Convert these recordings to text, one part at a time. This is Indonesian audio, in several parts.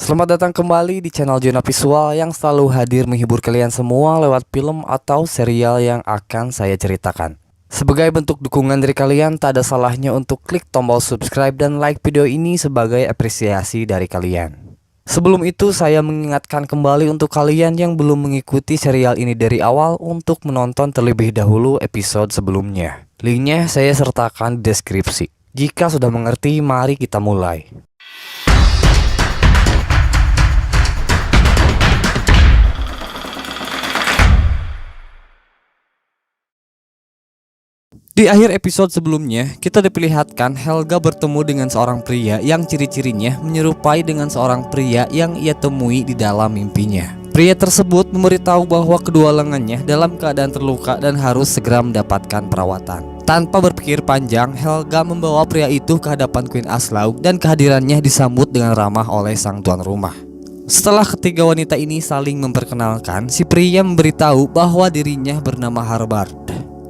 Selamat datang kembali di channel Zona Visual yang selalu hadir menghibur kalian semua lewat film atau serial yang akan saya ceritakan. Sebagai bentuk dukungan dari kalian, tak ada salahnya untuk klik tombol subscribe dan like video ini sebagai apresiasi dari kalian. Sebelum itu, saya mengingatkan kembali untuk kalian yang belum mengikuti serial ini dari awal untuk menonton terlebih dahulu episode sebelumnya. Linknya saya sertakan di deskripsi. Jika sudah mengerti, mari kita mulai. Di akhir episode sebelumnya, kita diperlihatkan Helga bertemu dengan seorang pria yang ciri-cirinya menyerupai dengan seorang pria yang ia temui di dalam mimpinya. Pria tersebut memberitahu bahwa kedua lengannya dalam keadaan terluka dan harus segera mendapatkan perawatan. Tanpa berpikir panjang, Helga membawa pria itu ke hadapan Queen Aslaug dan kehadirannya disambut dengan ramah oleh sang tuan rumah. Setelah ketiga wanita ini saling memperkenalkan, si pria memberitahu bahwa dirinya bernama Harbard.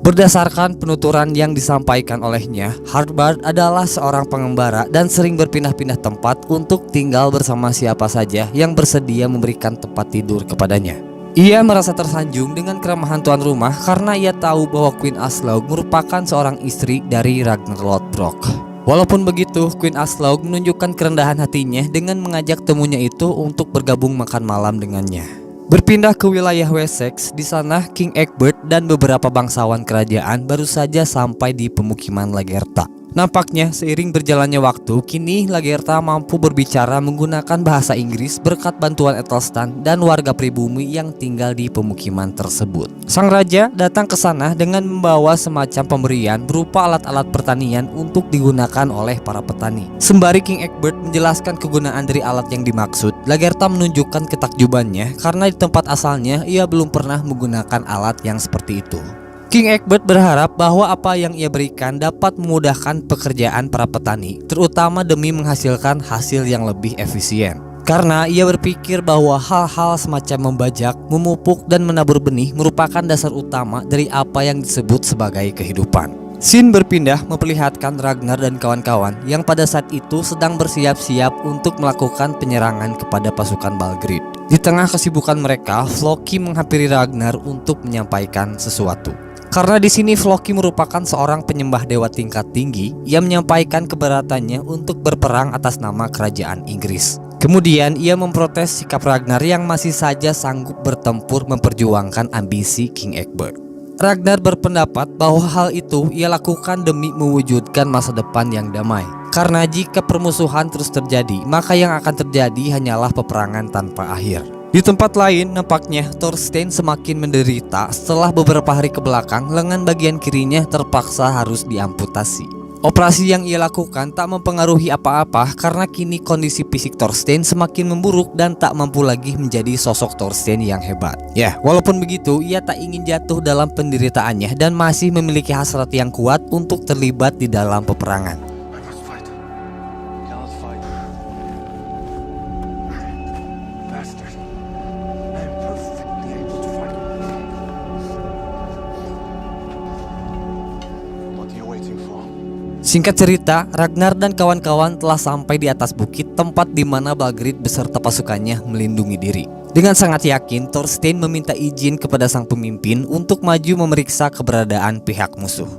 Berdasarkan penuturan yang disampaikan olehnya, Harbard adalah seorang pengembara dan sering berpindah-pindah tempat untuk tinggal bersama siapa saja yang bersedia memberikan tempat tidur kepadanya. Ia merasa tersanjung dengan keramahan tuan rumah karena ia tahu bahwa Queen Aslaug merupakan seorang istri dari Ragnar Lothbrok. Walaupun begitu, Queen Aslaug menunjukkan kerendahan hatinya dengan mengajak temunya itu untuk bergabung makan malam dengannya. Berpindah ke wilayah Wessex, di sana King Egbert dan beberapa bangsawan kerajaan baru saja sampai di pemukiman Lagertha. Nampaknya seiring berjalannya waktu, kini Lagertha mampu berbicara menggunakan bahasa Inggris berkat bantuan Ethelstan dan warga pribumi yang tinggal di pemukiman tersebut. Sang raja datang ke sana dengan membawa semacam pemberian berupa alat-alat pertanian untuk digunakan oleh para petani. Sembari King Egbert menjelaskan kegunaan dari alat yang dimaksud, Lagertha menunjukkan ketakjubannya karena di tempat asalnya ia belum pernah menggunakan alat yang seperti itu. King Egbert berharap bahwa apa yang ia berikan dapat memudahkan pekerjaan para petani, terutama demi menghasilkan hasil yang lebih efisien. Karena ia berpikir bahwa hal-hal semacam membajak, memupuk, dan menabur benih merupakan dasar utama dari apa yang disebut sebagai kehidupan. Scene berpindah memperlihatkan Ragnar dan kawan-kawan yang pada saat itu sedang bersiap-siap untuk melakukan penyerangan kepada pasukan Balgruuf. Di tengah kesibukan mereka, Floki menghampiri Ragnar untuk menyampaikan sesuatu. Karena di sini Floki merupakan seorang penyembah dewa tingkat tinggi yang menyampaikan keberatannya untuk berperang atas nama kerajaan Inggris. Kemudian ia memprotes sikap Ragnar yang masih saja sanggup bertempur memperjuangkan ambisi King Egbert. Ragnar berpendapat bahwa hal itu ia lakukan demi mewujudkan masa depan yang damai. Karena jika permusuhan terus terjadi, maka yang akan terjadi hanyalah peperangan tanpa akhir. Di tempat lain, nampaknya Thorstein semakin menderita setelah beberapa hari ke belakang lengan bagian kirinya terpaksa harus diamputasi. Operasi yang ia lakukan tak mempengaruhi apa-apa karena kini kondisi fisik Thorstein semakin memburuk dan tak mampu lagi menjadi sosok Thorstein yang hebat. Ya, walaupun begitu, ia tak ingin jatuh dalam penderitaannya dan masih memiliki hasrat yang kuat untuk terlibat di dalam peperangan. Singkat cerita, Ragnar dan kawan-kawan telah sampai di atas bukit tempat di mana Balgruuf beserta pasukannya melindungi diri. Dengan sangat yakin, Thorstein meminta izin kepada sang pemimpin untuk maju memeriksa keberadaan pihak musuh.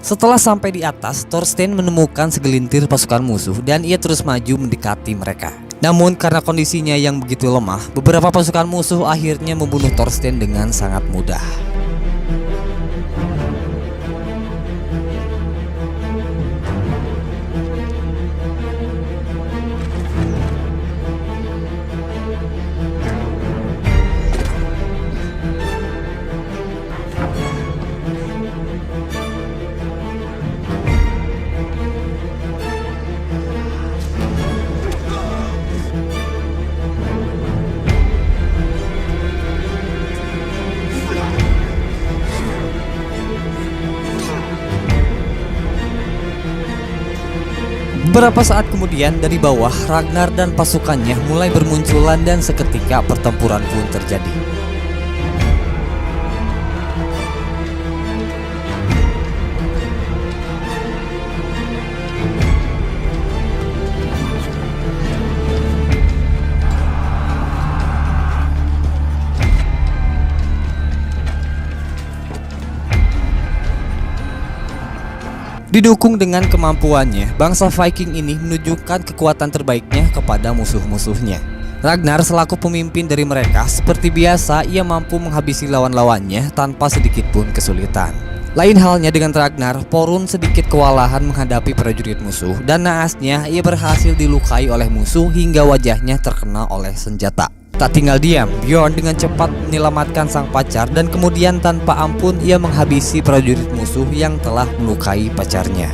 Setelah sampai di atas, Thorstein menemukan segelintir pasukan musuh dan ia terus maju mendekati mereka. Namun karena kondisinya yang begitu lemah, beberapa pasukan musuh akhirnya membunuh Thorstein dengan sangat mudah. Beberapa saat kemudian dari bawah Ragnar dan pasukannya mulai bermunculan dan seketika pertempuran pun terjadi. Didukung dengan kemampuannya, bangsa Viking ini menunjukkan kekuatan terbaiknya kepada musuh-musuhnya. Ragnar selaku pemimpin dari mereka, seperti biasa ia mampu menghabisi lawan-lawannya tanpa sedikit pun kesulitan. Lain halnya dengan Ragnar, Porun sedikit kewalahan menghadapi prajurit musuh dan naasnya ia berhasil dilukai oleh musuh hingga wajahnya terkena oleh senjata. Tak tinggal diam, Bjorn dengan cepat menyelamatkan sang pacar dan kemudian tanpa ampun ia menghabisi prajurit musuh yang telah melukai pacarnya.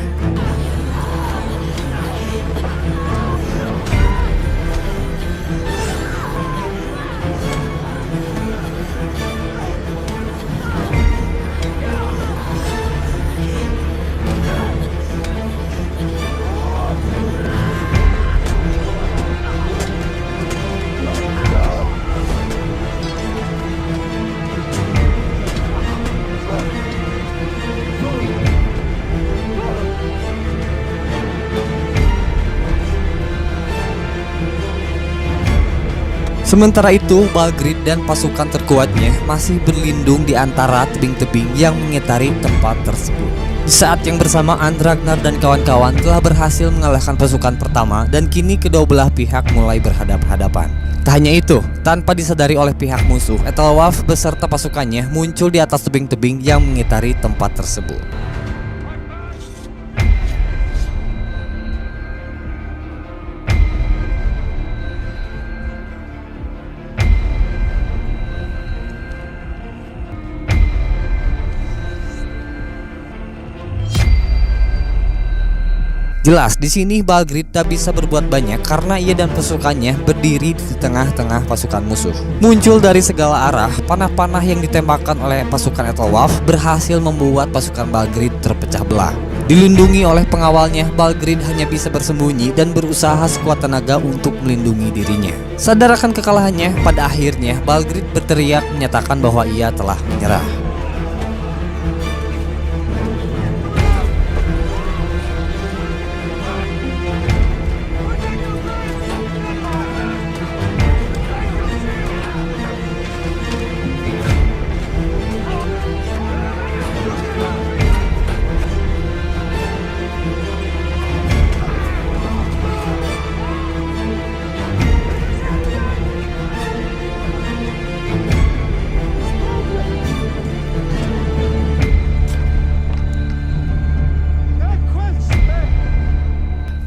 Sementara itu, Balgrid dan pasukan terkuatnya masih berlindung di antara tebing-tebing yang mengitari tempat tersebut. Di saat yang bersamaan, Ragnar dan kawan-kawan telah berhasil mengalahkan pasukan pertama dan kini kedua belah pihak mulai berhadap-hadapan. Tak hanya itu, tanpa disadari oleh pihak musuh, Ethelwulf beserta pasukannya muncul di atas tebing-tebing yang mengitari tempat tersebut. Jelas di sini Balgrid tak bisa berbuat banyak karena ia dan pasukannya berdiri di tengah-tengah pasukan musuh. Muncul dari segala arah, panah-panah yang ditembakkan oleh pasukan Ethelwulf berhasil membuat pasukan Balgrid terpecah belah. Dilindungi oleh pengawalnya, Balgrid hanya bisa bersembunyi dan berusaha sekuat tenaga untuk melindungi dirinya. Sadar akan kekalahannya, pada akhirnya Balgrid berteriak menyatakan bahwa ia telah menyerah.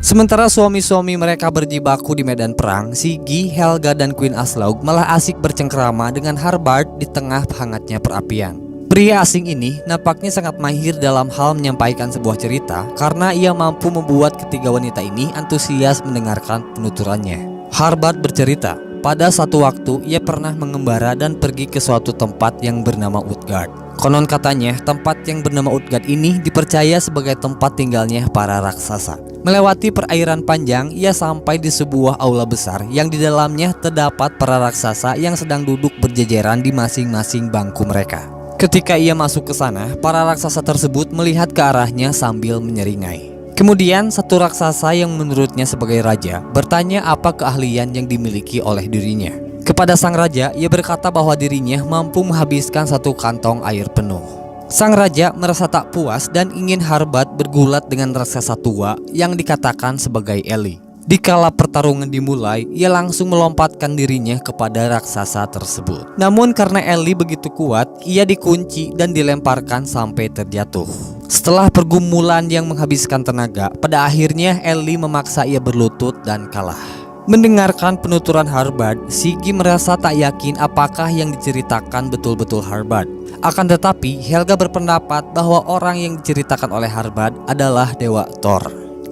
Sementara suami-suami mereka berjibaku di medan perang, Siggy, Helga, dan Queen Aslaug malah asik bercengkrama dengan Harbard di tengah hangatnya perapian. Pria asing ini nampaknya sangat mahir dalam hal menyampaikan sebuah cerita karena ia mampu membuat ketiga wanita ini antusias mendengarkan penuturannya. Harbard bercerita, pada satu waktu ia pernah mengembara dan pergi ke suatu tempat yang bernama Utgard. Konon katanya, tempat yang bernama Utgard ini dipercaya sebagai tempat tinggalnya para raksasa. Melewati perairan panjang, ia sampai di sebuah aula besar yang di dalamnya terdapat para raksasa yang sedang duduk berjejeran di masing-masing bangku mereka. Ketika ia masuk ke sana, para raksasa tersebut melihat ke arahnya sambil menyeringai. Kemudian satu raksasa yang menurutnya sebagai raja bertanya apa keahlian yang dimiliki oleh dirinya. Kepada sang raja, ia berkata bahwa dirinya mampu menghabiskan satu kantong air penuh. Sang raja merasa tak puas dan ingin Harbard bergulat dengan raksasa tua yang dikatakan sebagai Eli. Dikala pertarungan dimulai, ia langsung melompatkan dirinya kepada raksasa tersebut. Namun karena Eli begitu kuat, ia dikunci dan dilemparkan sampai terjatuh. Setelah pergumulan yang menghabiskan tenaga, pada akhirnya Eli memaksa ia berlutut dan kalah. Mendengarkan penuturan Harbard, Siggy merasa tak yakin apakah yang diceritakan betul-betul Harbard. Akan tetapi, Helga berpendapat bahwa orang yang diceritakan oleh Harbard adalah Dewa Thor.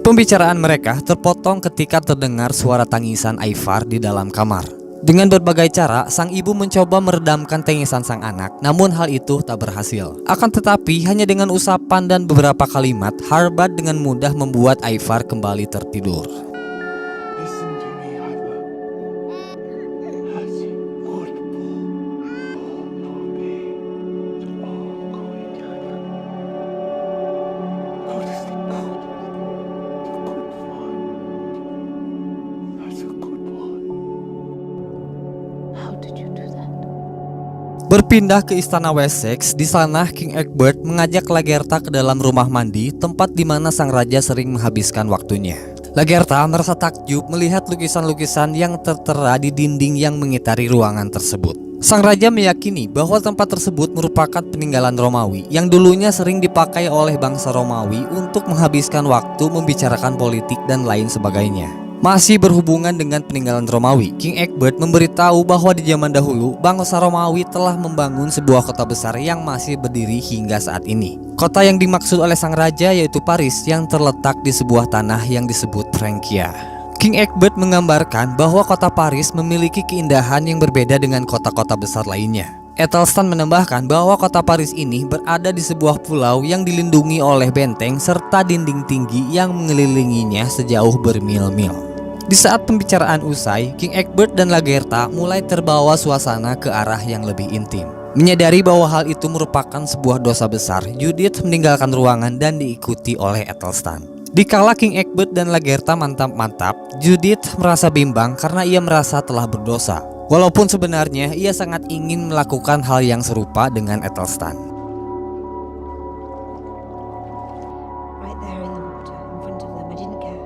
Pembicaraan mereka terpotong ketika terdengar suara tangisan Ivar di dalam kamar. Dengan berbagai cara, sang ibu mencoba meredamkan tangisan sang anak, namun hal itu tak berhasil. Akan tetapi, hanya dengan usapan dan beberapa kalimat, Harbad dengan mudah membuat Ivar kembali tertidur. Listen to me, Ivar. That's it. Good boy. Oh, good, Ivar. Go to sleep. Good boy. That's a good boy. How did you do that? Berpindah ke istana Wessex, di sana King Egbert mengajak Lagertha ke dalam rumah mandi, tempat di mana sang raja sering menghabiskan waktunya. Lagertha merasa takjub melihat lukisan-lukisan yang tertera di dinding yang mengitari ruangan tersebut. Sang raja meyakini bahwa tempat tersebut merupakan peninggalan Romawi yang dulunya sering dipakai oleh bangsa Romawi untuk menghabiskan waktu membicarakan politik dan lain sebagainya. Masih berhubungan dengan peninggalan Romawi, King Egbert memberitahu bahwa di zaman dahulu bangsa Romawi telah membangun sebuah kota besar yang masih berdiri hingga saat ini. Kota yang dimaksud oleh sang raja yaitu Paris yang terletak di sebuah tanah yang disebut Francia. King Egbert menggambarkan bahwa kota Paris memiliki keindahan yang berbeda dengan kota-kota besar lainnya. Aethelstan menambahkan bahwa kota Paris ini berada di sebuah pulau yang dilindungi oleh benteng serta dinding tinggi yang mengelilinginya sejauh bermil-mil. Di saat pembicaraan usai, King Egbert dan Lagertha mulai terbawa suasana ke arah yang lebih intim. Menyadari bahwa hal itu merupakan sebuah dosa besar, Judith meninggalkan ruangan dan diikuti oleh Aethelstan. Dikala King Egbert dan Lagertha mantap-mantap, Judith merasa bimbang karena ia merasa telah berdosa. Walaupun sebenarnya ia sangat ingin melakukan hal yang serupa dengan Aethelstan. Right there in the water, in front of them. I didn't care.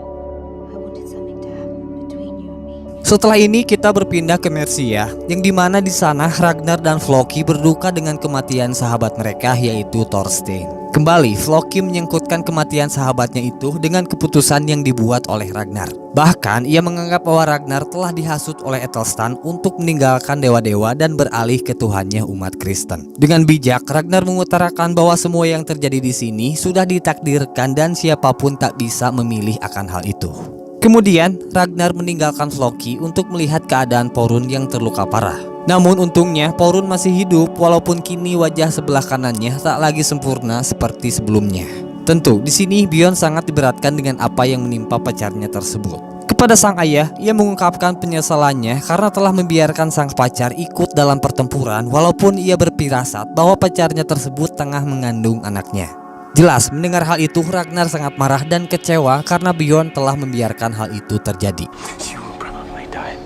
I wanted something to happen between you and me. Setelah ini kita berpindah ke Mercia, yang dimana di sana Ragnar dan Floki berduka dengan kematian sahabat mereka yaitu Thorstein. Kembali, Floki menyangkutkan kematian sahabatnya itu dengan keputusan yang dibuat oleh Ragnar. Bahkan ia menganggap bahwa Ragnar telah dihasut oleh Aethelstan untuk meninggalkan dewa-dewa dan beralih ke Tuhannya umat Kristen. Dengan bijak, Ragnar mengutarakan bahwa semua yang terjadi di sini sudah ditakdirkan dan siapapun tak bisa memilih akan hal itu. Kemudian, Ragnar meninggalkan Floki untuk melihat keadaan Porun yang terluka parah. Namun untungnya Porun masih hidup walaupun kini wajah sebelah kanannya tak lagi sempurna seperti sebelumnya. Tentu, di sini Bjorn sangat diberatkan dengan apa yang menimpa pacarnya tersebut. Kepada sang ayah, ia mengungkapkan penyesalannya karena telah membiarkan sang pacar ikut dalam pertempuran walaupun ia berfirasat bahwa pacarnya tersebut tengah mengandung anaknya. Jelas, mendengar hal itu Ragnar sangat marah dan kecewa karena Bjorn telah membiarkan hal itu terjadi. You will probably die.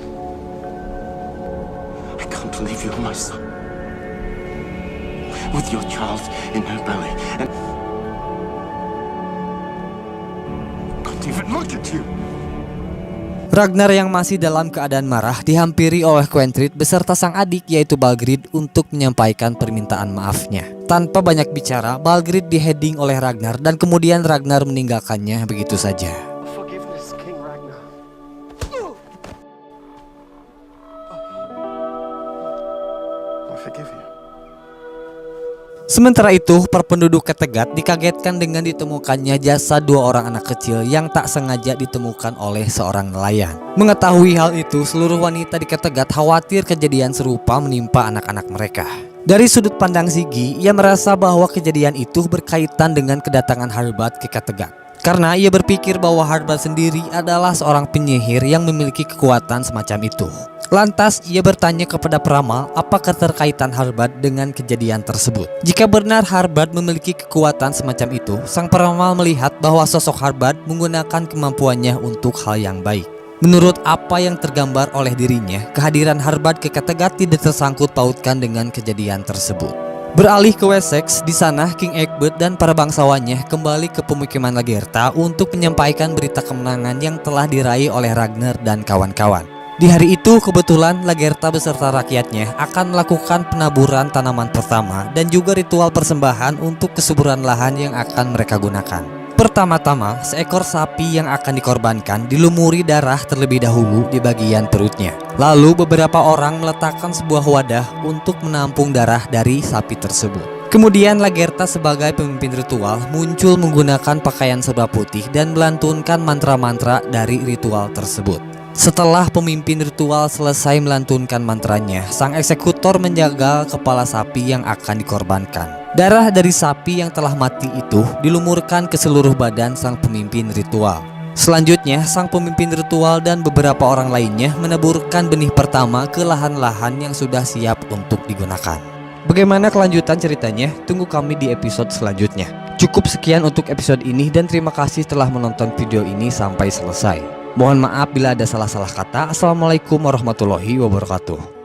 I can't believe you're my son. With your child in her belly. And I can't even look at you. Ragnar yang masih dalam keadaan marah dihampiri oleh Quentrid beserta sang adik yaitu Balgrid untuk menyampaikan permintaan maafnya. Tanpa banyak bicara, Balgrid diheding oleh Ragnar dan kemudian Ragnar meninggalkannya begitu saja. Forgiveness, King Ragnar. I forgive you. Sementara itu, penduduk Kattegat dikagetkan dengan ditemukannya jasad dua orang anak kecil yang tak sengaja ditemukan oleh seorang nelayan. Mengetahui hal itu, seluruh wanita di Kattegat khawatir kejadian serupa menimpa anak-anak mereka. Dari sudut pandang Siggy, ia merasa bahwa kejadian itu berkaitan dengan kedatangan Harbad ke Kattegat. Karena ia berpikir bahwa Harbad sendiri adalah seorang penyihir yang memiliki kekuatan semacam itu. Lantas ia bertanya kepada peramal apakah keterkaitan Harbad dengan kejadian tersebut. Jika benar Harbad memiliki kekuatan semacam itu, sang peramal melihat bahwa sosok Harbad menggunakan kemampuannya untuk hal yang baik. Menurut apa yang tergambar oleh dirinya, kehadiran Harbad ke Kattegat tidak tersangkut pautkan dengan kejadian tersebut. Beralih ke Wessex, di sana King Egbert dan para bangsawannya kembali ke pemukiman Lagertha untuk menyampaikan berita kemenangan yang telah diraih oleh Ragnar dan kawan-kawan. Di hari itu kebetulan Lagertha beserta rakyatnya akan melakukan penaburan tanaman pertama dan juga ritual persembahan untuk kesuburan lahan yang akan mereka gunakan. Pertama-tama, seekor sapi yang akan dikorbankan dilumuri darah terlebih dahulu di bagian perutnya. Lalu beberapa orang meletakkan sebuah wadah untuk menampung darah dari sapi tersebut. Kemudian Lagertha sebagai pemimpin ritual muncul menggunakan pakaian serba putih dan melantunkan mantra-mantra dari ritual tersebut. Setelah pemimpin ritual selesai melantunkan mantranya, sang eksekutor menjaga kepala sapi yang akan dikorbankan. Darah dari sapi yang telah mati itu dilumurkan ke seluruh badan sang pemimpin ritual. Selanjutnya, sang pemimpin ritual dan beberapa orang lainnya meneburkan benih pertama ke lahan-lahan yang sudah siap untuk digunakan. Bagaimana kelanjutan ceritanya? Tunggu kami di episode selanjutnya. Cukup sekian untuk episode ini dan terima kasih telah menonton video ini sampai selesai. Mohon maaf bila ada salah-salah kata. Assalamualaikum warahmatullahi wabarakatuh.